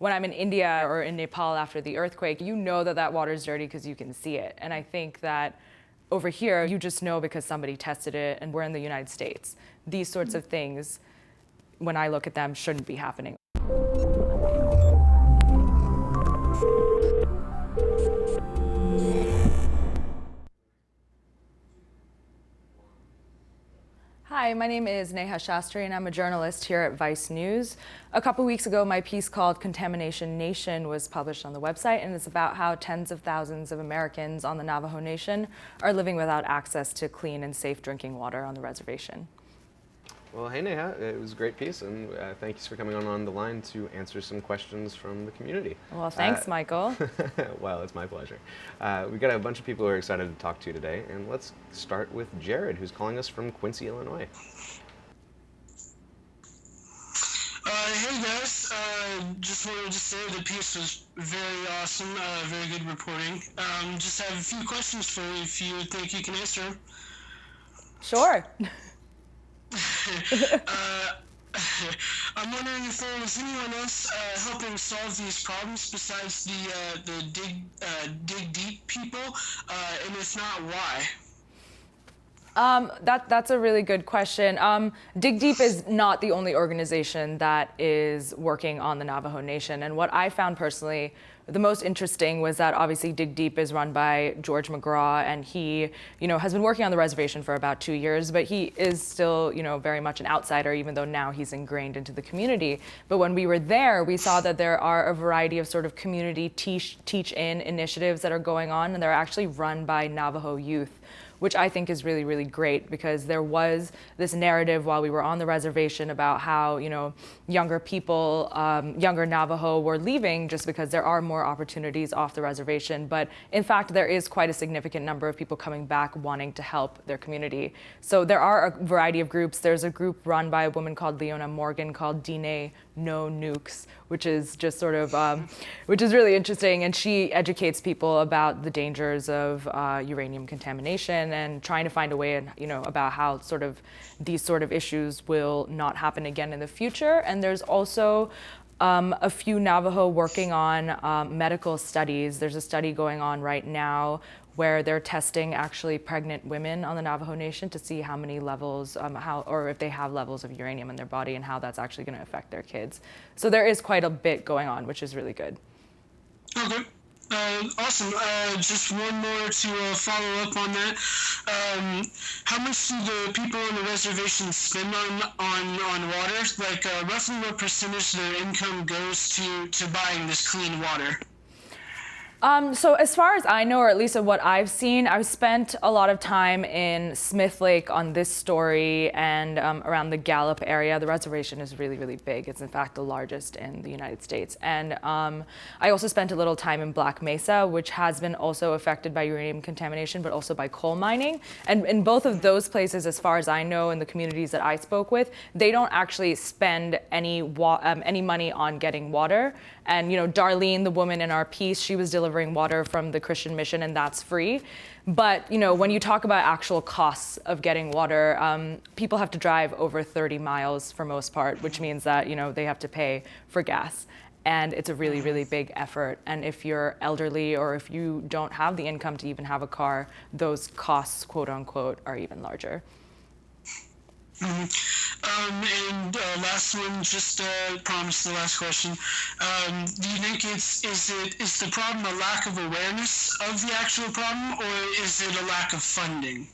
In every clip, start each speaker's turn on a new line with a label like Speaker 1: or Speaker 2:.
Speaker 1: when I'm in India or in Nepal after the earthquake, you know that that water is dirty because you can see it. And I think that over here, you just know because somebody tested it, and we're in the United States. These sorts of things, when I look at them, shouldn't be happening. Hi, my name is Neha Shastry, and I'm a journalist here at Vice News. A couple weeks ago, my piece called Contamination Nation was published on the website, and it's about how tens of thousands of Americans on the Navajo Nation are living without access to clean and safe drinking water on the reservation.
Speaker 2: Well, hey Neha, it was a great piece, and thanks for coming on the line to answer some questions from the community.
Speaker 1: Well, thanks, Michael.
Speaker 2: Well, it's my pleasure. We've got a bunch of people who are excited to talk to you today, and let's start with Jared, who's calling us from Quincy, Illinois.
Speaker 3: Hey guys, just wanted to say the piece was very awesome, very good reporting. Just have a few questions for you if you think you can answer them.
Speaker 1: Sure.
Speaker 3: I'm wondering if there was anyone else helping solve these problems besides the dig deep people, and if not, why?
Speaker 1: That's a really good question. Dig Deep is not the only organization that is working on the Navajo Nation. And what I found personally the most interesting was that obviously Dig Deep is run by George McGraw, and he, has been working on the reservation for about 2 years, but he is still, very much an outsider, even though now he's ingrained into the community. But when we were there, we saw that there are a variety of sort of community teach-in initiatives that are going on, and they're actually run by Navajo youth, which I think is really, really great, because there was this narrative while we were on the reservation about how, younger people, younger Navajo were leaving just because there are more opportunities off the reservation. But in fact, there is quite a significant number of people coming back wanting to help their community. So there are a variety of groups. There's a group run by a woman called Leona Morgan called Dine No Nukes, which is just sort of, which is really interesting. And she educates people about the dangers of uranium contamination and trying to find a way, about how sort of these sort of issues will not happen again in the future. And there's also a few Navajo working on medical studies. There's a study going on right now where they're testing actually pregnant women on the Navajo Nation to see how many levels, or if they have levels of uranium in their body and how that's actually going to affect their kids. So there is quite a bit going on, which is really good.
Speaker 3: Okay. Awesome. Just one more to follow up on that. How much do the people on the reservation spend on water? Like, roughly what percentage of their income goes to buying this clean water?
Speaker 1: So as far as I know, or at least of what I've seen, I've spent a lot of time in Smith Lake on this story and around the Gallup area. The reservation is really, really big. It's in fact the largest in the United States. And I also spent a little time in Black Mesa, which has been also affected by uranium contamination, but also by coal mining. And in both of those places, as far as I know, in the communities that I spoke with, they don't actually spend any money on getting water. And Darlene, the woman in our piece, she was delivering water from the Christian mission, and that's free. But when you talk about actual costs of getting water, people have to drive over 30 miles for most part, which means that they have to pay for gas. And it's a really, really big effort. And if you're elderly or if you don't have the income to even have a car, those costs, quote unquote, are even larger.
Speaker 3: And last one, just promise the last question. Do you think is the problem a lack of awareness of the actual problem, or is it a lack of funding?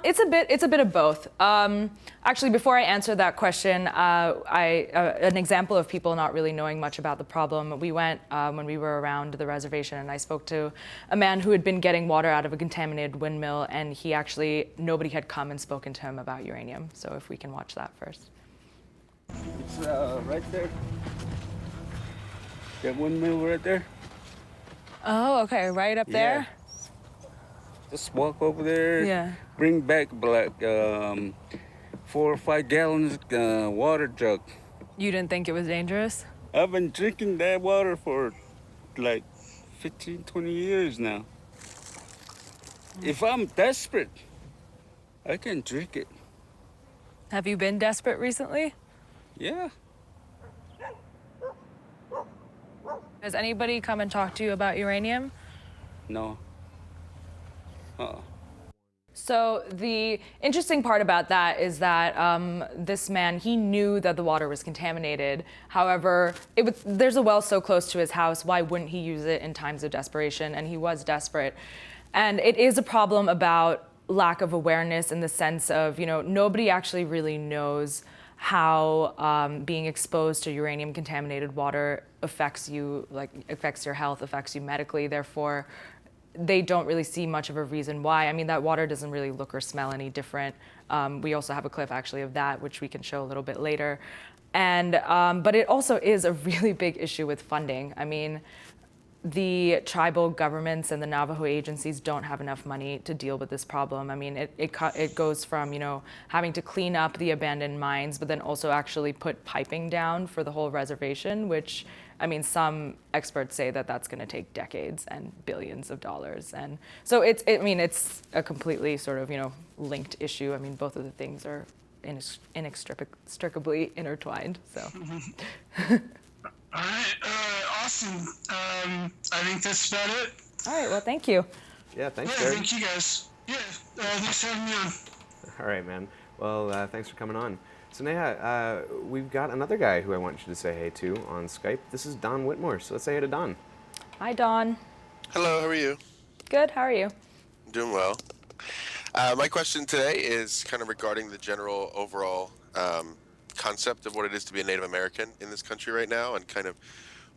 Speaker 1: It's a bit of both. Actually, before I answer that question, an example of people not really knowing much about the problem, we went when we were around the reservation, and I spoke to a man who had been getting water out of a contaminated windmill, and nobody had come and spoken to him about uranium. So if we can watch that first.
Speaker 4: It's right there. That windmill right there.
Speaker 1: Oh, okay, right up there?
Speaker 4: Just walk over there.
Speaker 1: Yeah.
Speaker 4: Bring back like 4 or 5 gallons water jug.
Speaker 1: You didn't think it was dangerous?
Speaker 4: I've been drinking that water for like 15, 20 years now. If I'm desperate, I can drink it.
Speaker 1: Have you been desperate recently?
Speaker 4: Yeah.
Speaker 1: Has anybody come and talked to you about uranium?
Speaker 4: No.
Speaker 1: So the interesting part about that is that this man, he knew that the water was contaminated. However, there's a well so close to his house. Why wouldn't he use it in times of desperation? And he was desperate. And it is a problem about lack of awareness in the sense of, nobody actually really knows how being exposed to uranium contaminated water affects you, affects your health, affects you medically. Therefore, they don't really see much of a reason why. I mean, that water doesn't really look or smell any different. We also have a clip actually of that, which we can show a little bit later. And, but it also is a really big issue with funding. I mean, the tribal governments and the Navajo agencies don't have enough money to deal with this problem. I mean, it goes from, having to clean up the abandoned mines, but then also actually put piping down for the whole reservation, which, I mean, some experts say that that's going to take decades and billions of dollars. And so it's a completely sort of, linked issue. I mean, both of the things are inextricably intertwined, so.
Speaker 3: All right, awesome. I think that's about it.
Speaker 1: All right, well, thank you.
Speaker 2: Yeah, thanks,
Speaker 3: Yeah,
Speaker 2: Jared.
Speaker 3: thank you guys. Yeah, thanks for having me on.
Speaker 2: All right, man. Well, thanks for coming on. So Neha, we've got another guy who I want you to say hey to on Skype. This is Don Whitmore, so let's say hey to Don.
Speaker 1: Hi, Dawn.
Speaker 5: Hello, how are you?
Speaker 1: Good, how are you?
Speaker 5: Doing well. My question today is kind of regarding the general overall concept of what it is to be a Native American in this country right now, and kind of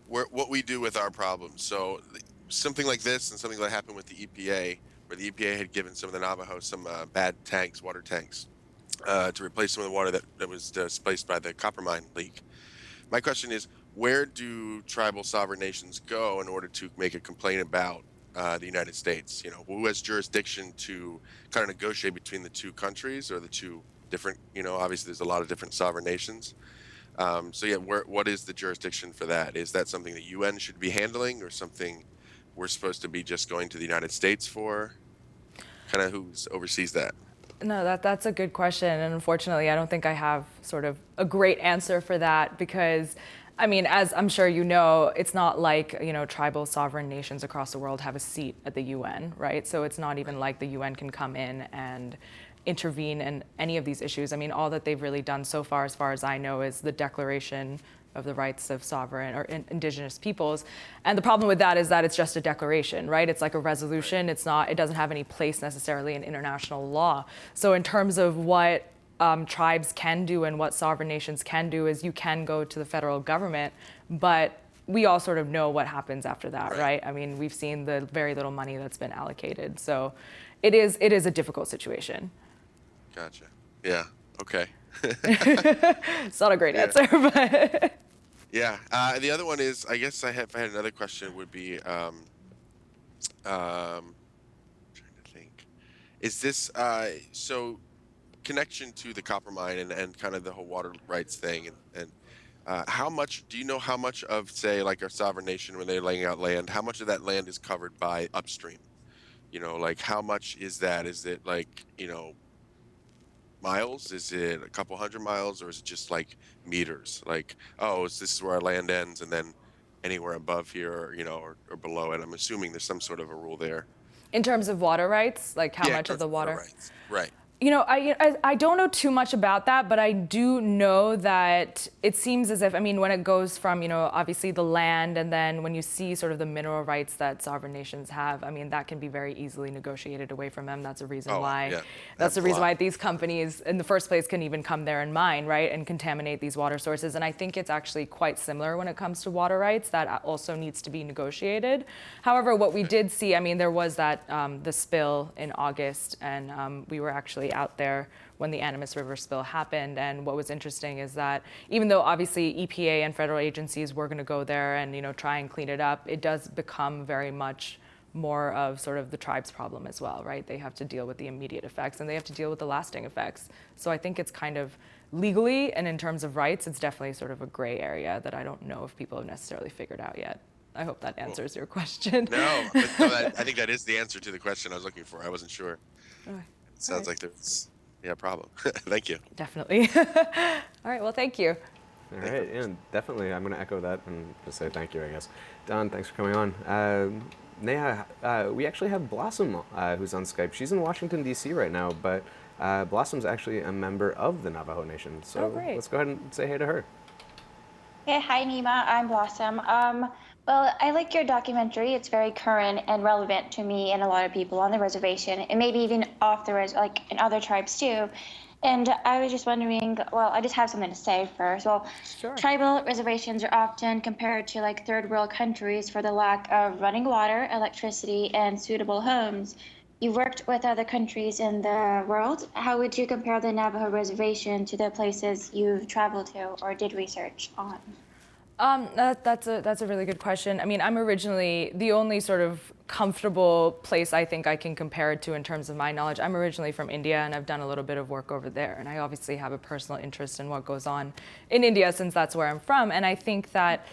Speaker 5: what we do with our problems. So something like this and something that happened with the EPA, where the EPA had given some of the Navajo some bad tanks, water tanks, to replace some of the water that was displaced by the copper mine leak. My question is, where do tribal sovereign nations go in order to make a complaint about the United States? Who has jurisdiction to kind of negotiate between the two countries, or the two different, obviously there's a lot of different sovereign nations. So yeah, what is the jurisdiction for that? Is that something the UN should be handling, or something we're supposed to be just going to the United States for? Kind of who oversees that?
Speaker 1: No, that's a good question. And unfortunately, I don't think I have sort of a great answer for that because, I mean, as I'm sure you know, it's not like, tribal sovereign nations across the world have a seat at the UN, right? So it's not even like the UN can come in and intervene in any of these issues. I mean, all that they've really done so far as I know, is the Declaration of the Rights of Sovereign or Indigenous Peoples. And the problem with that is that it's just a declaration, right? It's like a resolution. It doesn't have any place necessarily in international law. So in terms of what tribes can do and what sovereign nations can do, is you can go to the federal government, but we all sort of know what happens after that, right? I mean, we've seen the very little money that's been allocated. So it is a difficult situation.
Speaker 5: Gotcha. Yeah. Okay.
Speaker 1: It's not a great answer, but
Speaker 5: yeah. The other one is, I guess I had another question would be, trying to think, is this so connection to the copper mine and kind of the whole water rights thing, and how much do you know how much of, say, like our sovereign nation, when they're laying out land, how much of that land is covered by upstream? Like how much is that? Is it like, miles? Is it a couple hundred miles, or is it just like meters? Like, oh, this is where our land ends, and then anywhere above here, or below it. I'm assuming there's some sort of a rule there.
Speaker 1: in terms of water rights, like how
Speaker 5: Yeah,
Speaker 1: much of the water?
Speaker 5: rights. Right.
Speaker 1: I don't know too much about that, but I do know that it seems as if, when it goes from, obviously the land, and then when you see sort of the mineral rights that sovereign nations have, that can be very easily negotiated away from them. That's a reason why, that's the reason why these companies in the first place can even come there and mine, right, and contaminate these water sources. And I think it's actually quite similar when it comes to water rights. That also needs to be negotiated. However, what we did see, there was that, the spill in August, and we were actually out there when the Animas River spill happened. And what was interesting is that even though obviously EPA and federal agencies were going to go there and try and clean it up, it does become very much more of sort of the tribe's problem as well, right? They have to deal with the immediate effects and they have to deal with the lasting effects. So I think it's kind of legally and in terms of rights, it's definitely sort of a gray area that I don't know if people have necessarily figured out yet. I hope that answers your question.
Speaker 5: No, I think that is the answer to the question I was looking for. I wasn't sure.
Speaker 1: Okay.
Speaker 5: It sounds like there's a problem. Thank you.
Speaker 1: Definitely. All right, well, thank you.
Speaker 2: All right, and definitely, I'm going to echo that and just say thank you, I guess. Don, thanks for coming on. Neha, we actually have Blossom, who's on Skype. She's in Washington, D.C. right now, but Blossom's actually a member of the Navajo Nation. So
Speaker 1: great.
Speaker 2: let's go ahead and say hey to her.
Speaker 6: Hey, hi Nima, I'm Blossom. Well, I like your documentary. It's very current and relevant to me and a lot of people on the reservation, and maybe even off the like in other tribes too. And I was just wondering, well, I just have something to say first. Well,
Speaker 1: Sure.
Speaker 6: tribal reservations are often compared to like third world countries for the lack of running water, electricity, and suitable homes. You've worked with other countries in the world. How would you compare the Navajo reservation to the places you've traveled to or did research on?
Speaker 1: That's a really good question. I mean, I'm originally, the only sort of comfortable place I think I can compare it to in terms of my knowledge, I'm originally from India and I've done a little bit of work over there. And I obviously have a personal interest in what goes on in India since that's where I'm from. And I think that,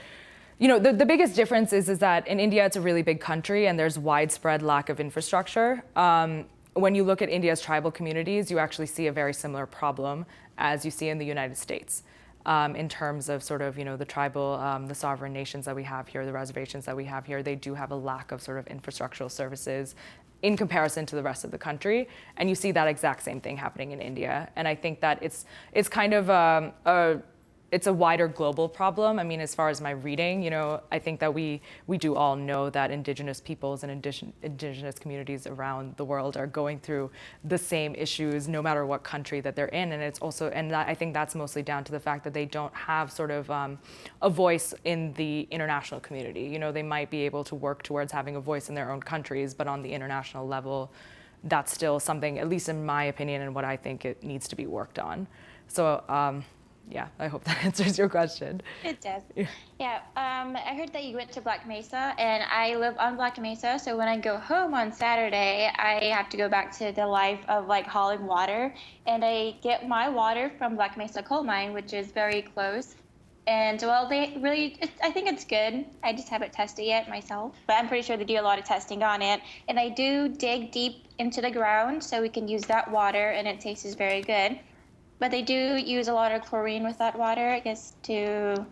Speaker 1: you know, the biggest difference is that in India, it's a really big country and there's widespread lack of infrastructure. When you look at India's tribal communities, you actually see a very similar problem as you see in the United States. In terms of sort of, you know, the tribal, the sovereign nations that we have here, the reservations that we have here, they do have a lack of sort of infrastructural services in comparison to the rest of the country. And you see that exact same thing happening in India. And I think that it's kind of it's a wider global problem. I mean, as far as my reading, you know, I think that we do all know that indigenous peoples and indigenous communities around the world are going through the same issues no matter what country that they're in. And it's also, and I think that's mostly down to the fact that they don't have sort of a voice in the international community. You know, they might be able to work towards having a voice in their own countries, but on the international level, that's still something, at least in my opinion and what I think it needs to be worked on. So, yeah, I hope that answers your question.
Speaker 6: It does. Yeah, I heard that you went to Black Mesa, and I live on Black Mesa, so when I go home on Saturday, I have to go back to the life of like hauling water, and I get my water from Black Mesa coal mine, which is very close. And well, they really, I think it's good. I just haven't tested it yet myself, but I'm pretty sure they do a lot of testing on it. And I do dig deep into the ground so we can use that water, and it tastes very good. But they do use a lot of chlorine with that water, I guess, I'm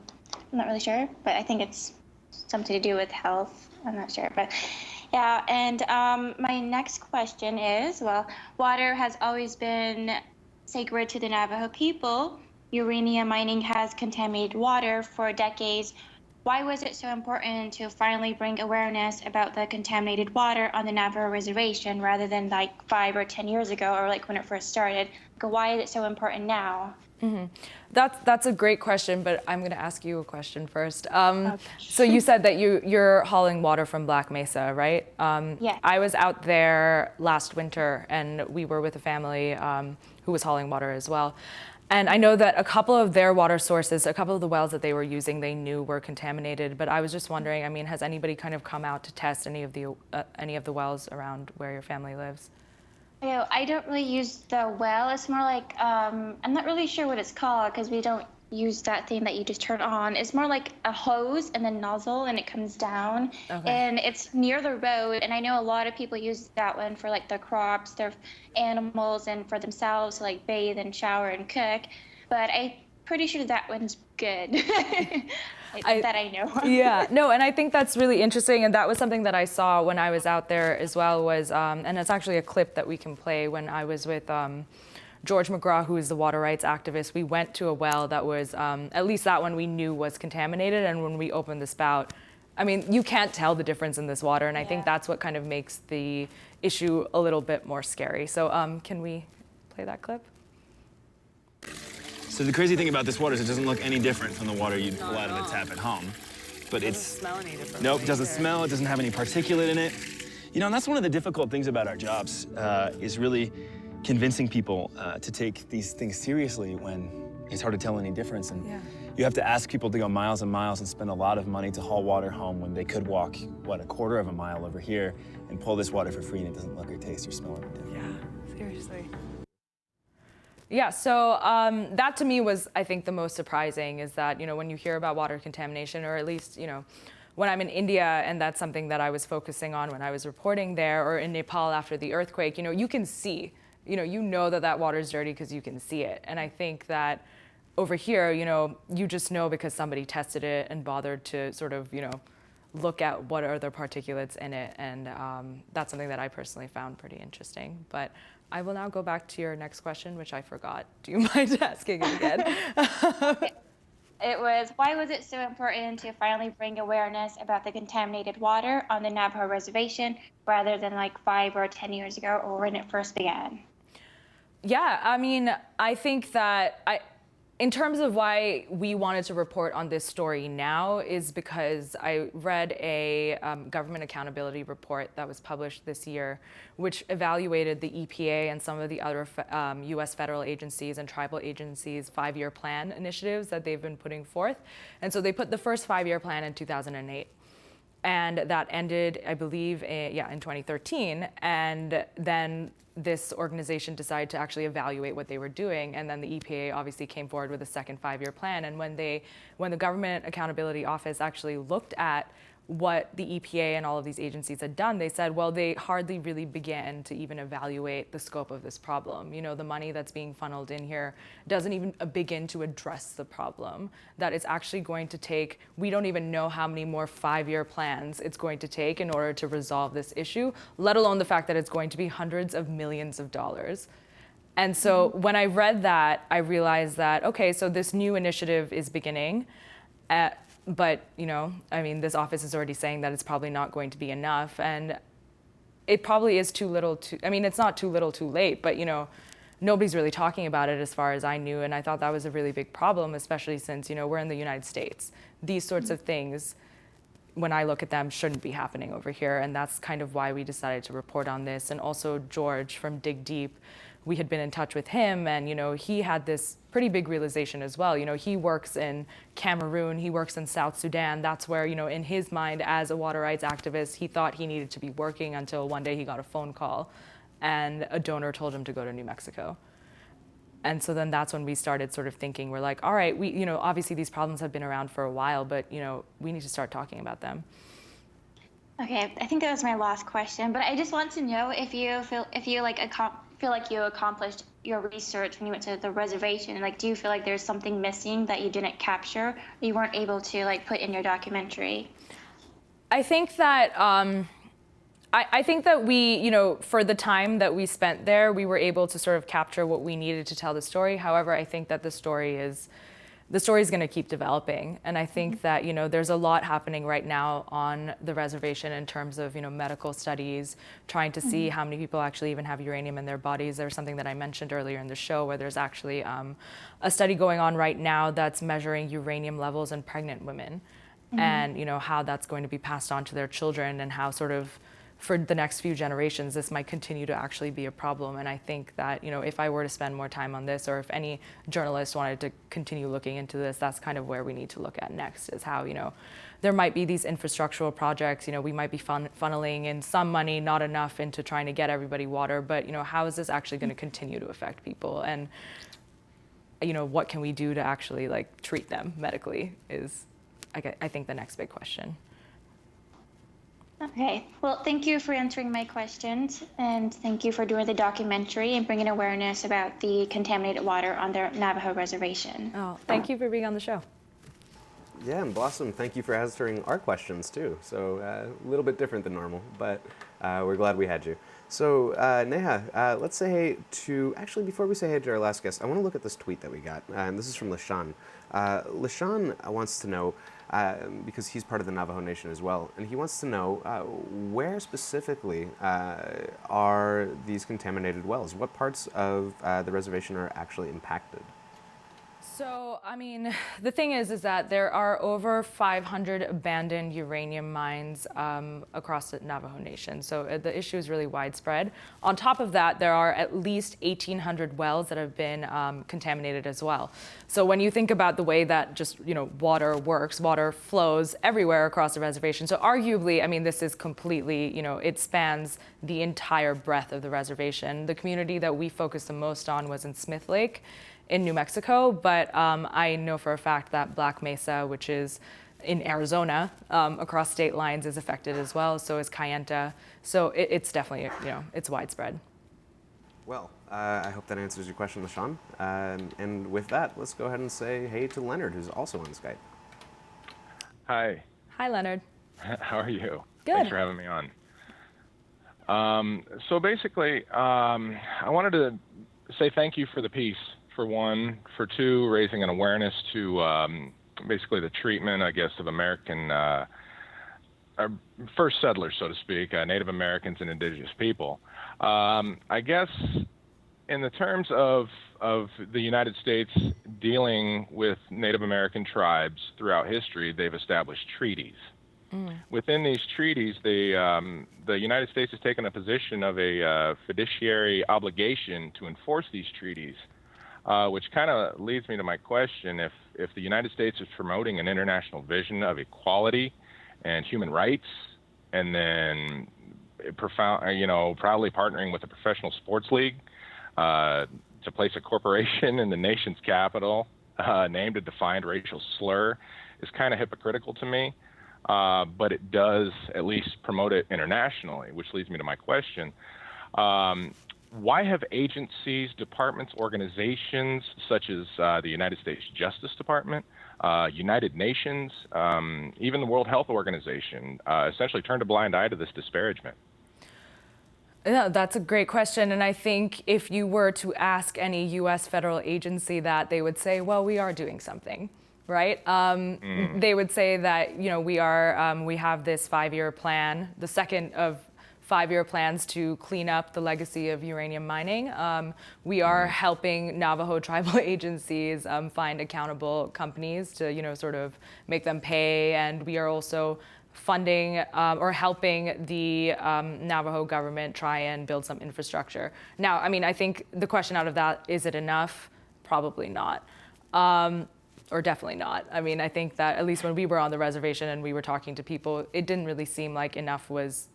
Speaker 6: not really sure, but I think it's something to do with health. I'm not sure, but yeah. And my next question is, well, water has always been sacred to the Navajo people. Uranium mining has contaminated water for decades. Why was it so important to finally bring awareness about the contaminated water on the Navajo reservation rather than like 5 or 10 years ago or like when it first started? Why is it so important now?
Speaker 1: Mm-hmm. That's a great question, but I'm going to ask you a question first.
Speaker 6: Okay.
Speaker 1: So you said that you're hauling water from Black Mesa, right?
Speaker 6: Yeah.
Speaker 1: I was out there last winter, and we were with a family who was hauling water as well. And I know that a couple of their water sources, a couple of the wells that they were using, they knew were contaminated. But I was just wondering, I mean, has anybody kind of come out to test any of the wells around where your family lives?
Speaker 6: You know, I don't really use the well. It's more like, I'm not really sure what it's called because we don't use that thing that you just turn on. It's more like a hose and then nozzle and it comes down. Okay. And it's near the road. And I know a lot of people use that one for like their crops, their animals, and for themselves to like bathe and shower and cook. But I'm pretty sure that one's good. That I know.
Speaker 1: Yeah, no, and I think that's really interesting. And that was something that I saw when I was out there as well was, and it's actually a clip that we can play when I was with George McGraw, who is the water rights activist. We went to a well that was, at least that one we knew was contaminated. And when we opened the spout, I mean, you can't tell the difference in this water. And I think that's what kind of makes the issue a little bit more scary. So can we play that clip?
Speaker 7: So the crazy thing about this water is it doesn't look any different from the water you'd pull out of a tap at home. But it doesn't smell any different. Nope, it doesn't smell. It doesn't have any particulate in it. You know, and that's one of the difficult things about our jobs is really convincing people to take these things seriously when it's hard to tell any difference. And you have to ask people to go miles and miles and spend a lot of money to haul water home when they could walk, what, a quarter of a mile over here and pull this water for free and it doesn't look or taste or smell any different.
Speaker 1: Yeah, seriously. Yeah, so that to me was, I think, the most surprising is that, you know, when you hear about water contamination, or at least, you know, when I'm in India, and that's something that I was focusing on when I was reporting there, or in Nepal after the earthquake, you know, you can see, you know that that water is dirty because you can see it. And I think that over here, you just know because somebody tested it and bothered to sort of, look at what are the particulates in it. And that's something that I personally found pretty interesting. But I will now go back to your next question, which I forgot. Do you mind asking it again?
Speaker 6: It was, why was it so important to finally bring awareness about the contaminated water on the Navajo reservation rather than like 5 or 10 years ago or when it first began?
Speaker 1: Yeah, I mean, I think that in terms of why we wanted to report on this story now is because I read a government accountability report that was published this year, which evaluated the EPA and some of the other US federal agencies and tribal agencies' 5-year plan initiatives that they've been putting forth. And so they put the first 5-year plan in 2008. And that ended, I believe, in 2013. And then this organization decided to actually evaluate what they were doing, and then the EPA obviously came forward with a second 5-year plan. And when the Government Accountability Office actually looked at what the EPA and all of these agencies had done, they said, well, they hardly really began to even evaluate the scope of this problem. The money that's being funneled in here doesn't even begin to address the problem, that it's actually going to take, we don't even know how many more 5-year plans it's going to take in order to resolve this issue, let alone the fact that it's going to be hundreds of millions of dollars. And so when I read that, I realized that, okay, so this new initiative is beginning, but, this office is already saying that it's probably not going to be enough. And it probably is too little it's not too little too late, but, nobody's really talking about it as far as I knew. And I thought that was a really big problem, especially since, we're in the United States. These sorts of things, when I look at them, shouldn't be happening over here. And that's kind of why we decided to report on this. And also George from Dig Deep, we had been in touch with him, and he had this pretty big realization as well. He works in Cameroon, he works in South Sudan. That's where, in his mind as a water rights activist, he thought he needed to be working until one day he got a phone call and a donor told him to go to New Mexico. And so then that's when we started sort of thinking, we're like, all right, we, obviously these problems have been around for a while, but, we need to start talking about them.
Speaker 6: Okay, I think that was my last question, but I just want to know if you feel like you accomplished your research when you went to the reservation. Like, do you feel like there's something missing that you didn't capture, or you weren't able to put in your documentary?
Speaker 1: I think that I think that we, for the time that we spent there, we were able to sort of capture what we needed to tell the story. However, I think that the story is going to keep developing. And I think that, there's a lot happening right now on the reservation in terms of, medical studies, trying to see how many people actually even have uranium in their bodies. There's something that I mentioned earlier in the show where there's actually a study going on right now that's measuring uranium levels in pregnant women and, how that's going to be passed on to their children and how sort of for the next few generations, this might continue to actually be a problem. And I think that, if I were to spend more time on this, or if any journalist wanted to continue looking into this, that's kind of where we need to look at next, is how, there might be these infrastructural projects, we might be funneling in some money, not enough into trying to get everybody water, but, how is this actually going to continue to affect people? And, what can we do to actually treat them medically is, I think, the next big question.
Speaker 6: Okay, well, thank you for answering my questions, and thank you for doing the documentary and bringing awareness about the contaminated water on the Navajo reservation.
Speaker 1: Oh, thank you for being on the show.
Speaker 2: Yeah, and Blossom, thank you for answering our questions too. So a little bit different than normal, but we're glad we had you. So Neha, let's say hey to, actually before we say hey to our last guest, I want to look at this tweet that we got, and this is from LeSean. LeSean wants to know, because he's part of the Navajo Nation as well, and he wants to know where specifically are these contaminated wells? What parts of the reservation are actually impacted?
Speaker 1: So, the thing is that there are over 500 abandoned uranium mines across the Navajo Nation. So the issue is really widespread. On top of that, there are at least 1,800 wells that have been contaminated as well. So when you think about the way that just, water works, water flows everywhere across the reservation. So arguably, this is completely, it spans the entire breadth of the reservation. The community that we focused the most on was in Smith Lake in New Mexico, but I know for a fact that Black Mesa, which is in Arizona, across state lines, is affected as well. So is Kayenta. So it's definitely, it's widespread.
Speaker 2: Well, I hope that answers your question, LaShawn. And with that, let's go ahead and say hey to Leonard, who's also on Skype.
Speaker 8: Hi.
Speaker 1: Hi, Leonard.
Speaker 8: How are you?
Speaker 1: Good.
Speaker 8: Thanks for having me on. So basically, I wanted to say thank you for the piece, for one. For two, raising an awareness to basically the treatment, I guess, of American first settlers, so to speak, Native Americans and indigenous people. I guess in the terms of the United States dealing with Native American tribes throughout history, they've established treaties. Within these treaties, the United States has taken a position of a fiduciary obligation to enforce these treaties, which kind of leads me to my question: if the United States is promoting an international vision of equality and human rights, and then proudly partnering with a professional sports league to place a corporation in the nation's capital named a defined racial slur, is kind of hypocritical to me. But it does at least promote it internationally, which leads me to my question. Why have agencies, departments, organizations such as the United States Justice Department, United Nations, even the World Health Organization essentially turned a blind eye to this disparagement?
Speaker 1: Yeah, that's a great question. And I think if you were to ask any U.S. federal agency that, they would say, well, we are doing something. Right? They would say that, we have this 5-year plan, the second of 5-year plans to clean up the legacy of uranium mining. We are helping Navajo tribal agencies find accountable companies to, sort of make them pay. And we are also funding or helping the Navajo government try and build some infrastructure. Now, I think the question out of that, is it enough? Probably not. Or definitely not. I think that at least when we were on the reservation and we were talking to people, it didn't really seem like enough was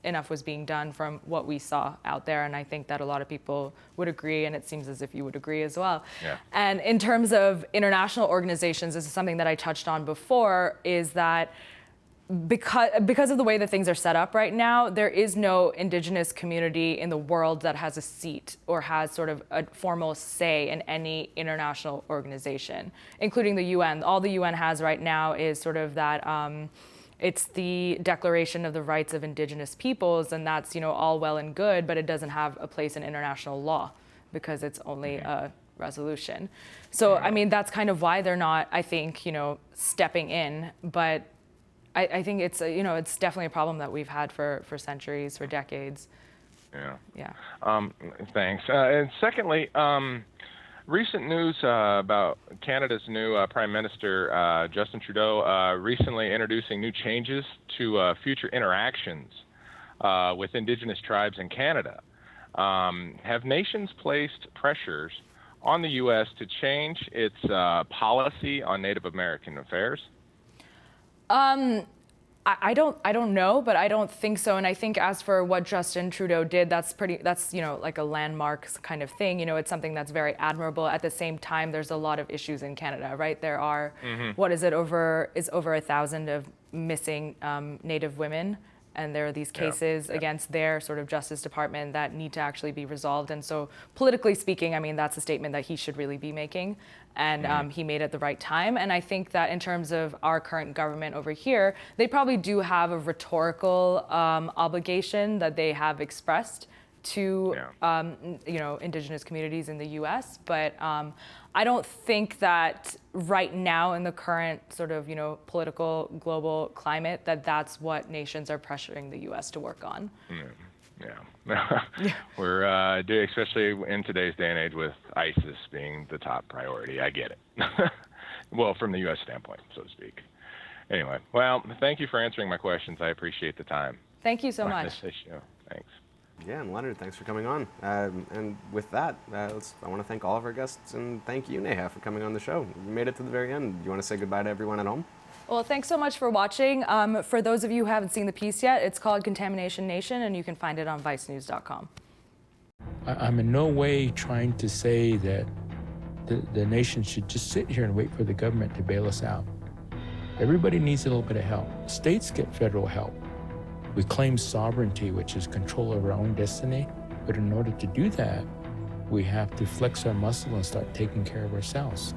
Speaker 1: being done from what we saw out there. And I think that a lot of people would agree, and it seems as if you would agree as well.
Speaker 8: Yeah.
Speaker 1: And in terms of international organizations, this is something that I touched on before, is that because of the way that things are set up right now, there is no indigenous community in the world that has a seat or has sort of a formal say in any international organization, including the UN. All the UN has right now is sort of that, it's the Declaration of the Rights of Indigenous Peoples, and that's, all well and good, but it doesn't have a place in international law because it's only a resolution. So, that's kind of why they're not, I think, stepping in, but I think it's it's definitely a problem that we've had for centuries, for decades.
Speaker 8: Yeah. Thanks. And secondly, recent news about Canada's new Prime Minister, Justin Trudeau, recently introducing new changes to future interactions with Indigenous tribes in Canada. Have nations placed pressures on the U.S. to change its policy on Native American affairs? I don't know, but I don't think so. And I think as for what Justin Trudeau did, that's like a landmark kind of thing. It's something that's very admirable. At the same time, there's a lot of issues in Canada, right? There are, over 1,000 of missing Native women. And there are these cases against their sort of Justice Department that need to actually be resolved. And so politically speaking, that's a statement that he should really be making. And he made it at the right time. And I think that in terms of our current government over here, they probably do have a rhetorical obligation that they have expressed to Indigenous communities in the U.S. But I don't think that right now in the current sort of political global climate that that's what nations are pressuring the U.S. to work on. We're especially in today's day and age with ISIS being the top priority. I get it. Well, from the U.S. standpoint, so to speak. Anyway, well, thank you for answering my questions. I appreciate the time.
Speaker 1: Thank you so much.
Speaker 8: Thanks.
Speaker 2: Yeah, and Leonard, thanks for coming on. And with that, I want to thank all of our guests, and thank you, Neha, for coming on the show. You made it to the very end. Do you want to say goodbye to everyone at home?
Speaker 1: Well, thanks so much for watching. For those of you who haven't seen the piece yet, it's called Contamination Nation, and you can find it on vicenews.com.
Speaker 9: I'm in no way trying to say that the nation should just sit here and wait for the government to bail us out. Everybody needs a little bit of help. States get federal help. We claim sovereignty, which is control over our own destiny. But in order to do that, We have to flex our muscle and start taking care of ourselves.